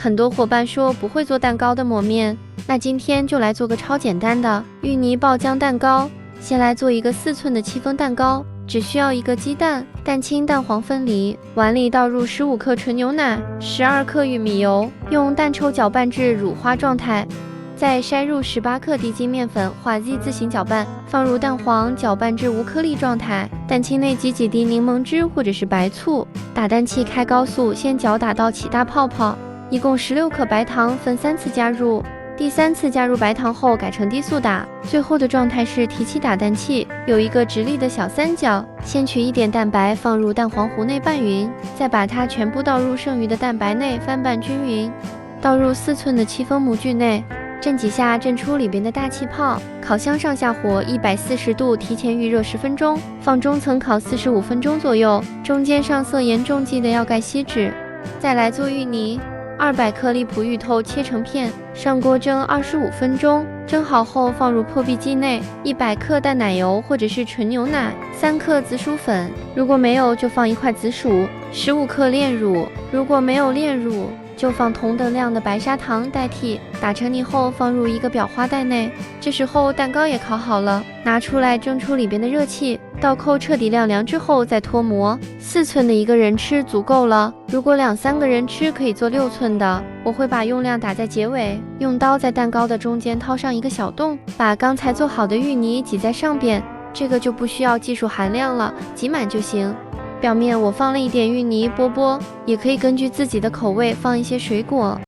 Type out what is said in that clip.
很多伙伴说不会做蛋糕的抹面，那今天就来做个超简单的芋泥爆浆蛋糕。先来做一个4寸的戚风蛋糕，只需要1个鸡蛋，蛋清蛋黄分离，碗里倒入15克纯牛奶，12克玉米油，用蛋抽搅拌至乳化状态。再筛入18克低筋面粉，画 Z 字形搅拌，放入蛋黄，搅拌至无颗粒状态。蛋清内挤几滴柠檬汁或者是白醋，打蛋器开高速，先搅打到起大泡泡。一共16克白糖，分3次加入。第3次加入白糖后改成低速打，最后的状态是提起打蛋器，有一个直立的小三角，先取1点蛋白放入蛋黄糊内拌匀，再把它全部倒入剩余的蛋白内翻拌均匀，倒入4寸的戚风模具内，震几下震出里边的大气泡。烤箱上下火140度，提前预热10分钟，放中层烤45分钟左右，中间上色严重记得要盖锡纸。再来做芋泥。200克利普芋头切成片，上锅蒸25分钟，蒸好后放入破壁机内，100克淡奶油或者是纯牛奶，3克紫薯粉，如果没有就放1块紫薯，15克炼乳，如果没有炼乳就放同等量的白砂糖代替。打成泥后放入一个裱花袋内，这时候蛋糕也烤好了，拿出来蒸出里边的热气，倒扣彻底晾凉之后再脱模。4寸的1个人吃足够了，如果2-3个人吃可以做6寸的。我会把用量打在结尾，用刀在蛋糕的中间掏上一个小洞，把刚才做好的芋泥挤在上边，这个就不需要技术含量了，挤满就行。表面我放了1点芋泥波波，也可以根据自己的口味放一些水果。